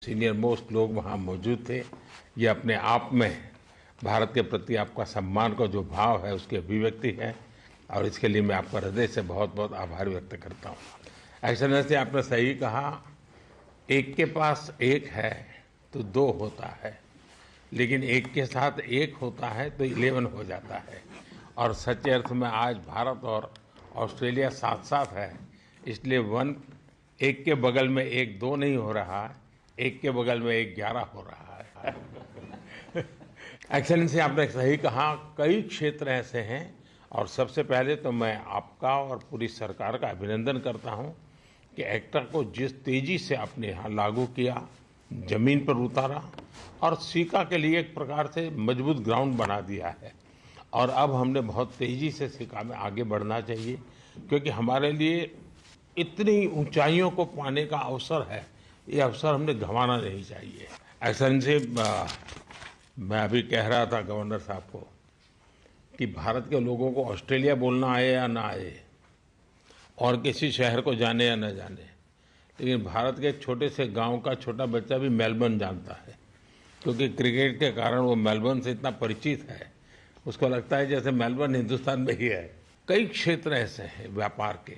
Senior most लोग वहाँ मौजूद थे। ये अपने आप में भारत के प्रति आपका सम्मान का जो भाव है उसकी अभिव्यक्ति है और इसके लिए मैं आपका हृदय से बहुत बहुत आभार व्यक्त करता हूँ। एक्सेलेंसी, आपने सही कहा, एक के पास एक है तो दो होता है, लेकिन एक के साथ एक होता है तो 11 हो जाता है। और सच्चे अर्थ में आज भारत और ऑस्ट्रेलिया साथ साथ है, इसलिए एक के बगल में एक 2 नहीं हो रहा है, एक के बगल में एक 11 हो रहा है। एक्सेलेंसी, आपने सही कहा, कई क्षेत्र ऐसे हैं और सबसे पहले तो मैं आपका और पूरी सरकार का अभिनंदन करता हूं कि एक्टा को जिस तेजी से आपने यहाँ लागू किया, जमीन पर उतारा और सिका के लिए एक प्रकार से मजबूत ग्राउंड बना दिया है। और अब हमने बहुत तेजी से सिका में आगे बढ़ना चाहिए, क्योंकि हमारे लिए इतनी ऊंचाइयों को पाने का अवसर है, ये अवसर हमने गंवाना नहीं चाहिए। एक्सेलेंसी, मैं अभी कह रहा था गवर्नर साहब को कि भारत के लोगों को ऑस्ट्रेलिया बोलना आए या ना आए और किसी शहर को जाने या न जाने, लेकिन भारत के एक छोटे से गांव का छोटा बच्चा भी मेलबर्न जानता है, क्योंकि क्रिकेट के कारण वो मेलबर्न से इतना परिचित है, उसको लगता है जैसे मेलबर्न हिंदुस्तान में ही है। कई क्षेत्र ऐसे हैं व्यापार के,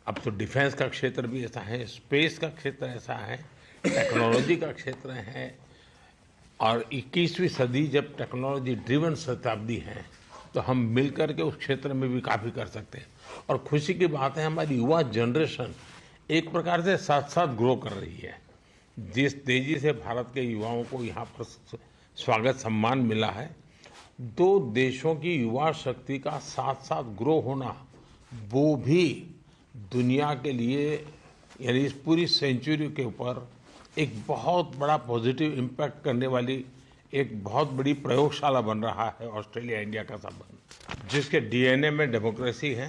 अब तो डिफेंस का क्षेत्र भी ऐसा है, स्पेस का क्षेत्र ऐसा है, टेक्नोलॉजी का क्षेत्र है, और 21वीं सदी जब टेक्नोलॉजी ड्रिवन शताब्दी है तो हम मिलकर के उस क्षेत्र में भी काफ़ी कर सकते हैं। और खुशी की बात है, हमारी युवा जनरेशन एक प्रकार से साथ साथ ग्रो कर रही है। जिस तेज़ी से भारत के युवाओं को यहाँ पर स्वागत सम्मान मिला है, 2 देशों की युवा शक्ति का साथ साथ ग्रो होना, वो भी दुनिया के लिए, यानी इस पूरी सेंचुरी के ऊपर एक बहुत बड़ा पॉजिटिव इम्पैक्ट करने वाली एक बहुत बड़ी प्रयोगशाला बन रहा है ऑस्ट्रेलिया इंडिया का संबंध, जिसके डीएनए में डेमोक्रेसी है,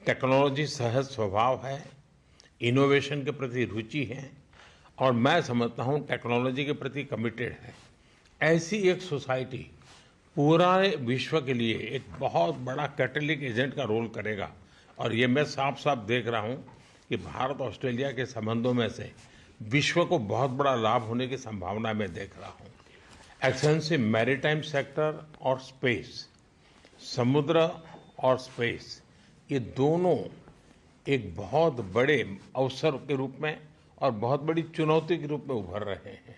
टेक्नोलॉजी सहज स्वभाव है, इनोवेशन के प्रति रुचि है और मैं समझता हूँ टेक्नोलॉजी के प्रति कमिटेड है। ऐसी एक सोसाइटी पूरे विश्व के लिए एक बहुत बड़ा कैटलिक एजेंट का रोल करेगा और ये मैं साफ साफ देख रहा हूँ कि भारत ऑस्ट्रेलिया के संबंधों में से विश्व को बहुत बड़ा लाभ होने की संभावना मैं देख रहा हूँ। एक्सेलेंसी, मैरीटाइम सेक्टर और स्पेस, समुद्र और स्पेस, ये दोनों एक बहुत बड़े अवसर के रूप में और बहुत बड़ी चुनौती के रूप में उभर रहे हैं।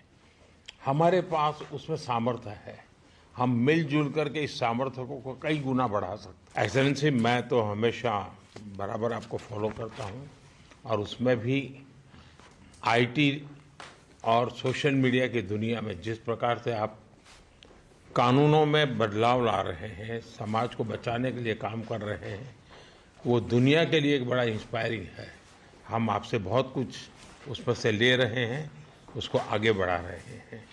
हमारे पास उसमें सामर्थ्य है, हम मिलजुल करके इस सामर्थ्य को कई गुना बढ़ा सकते हैं। एक्सेलेंसी, मैं तो हमेशा बराबर आपको फॉलो करता हूँ और उसमें भी आईटी और सोशल मीडिया की दुनिया में जिस प्रकार से आप कानूनों में बदलाव ला रहे हैं, समाज को बचाने के लिए काम कर रहे हैं, वो दुनिया के लिए एक बड़ा इंस्पायरिंग है। हम आपसे बहुत कुछ उसमें से ले रहे हैं, उसको आगे बढ़ा रहे हैं।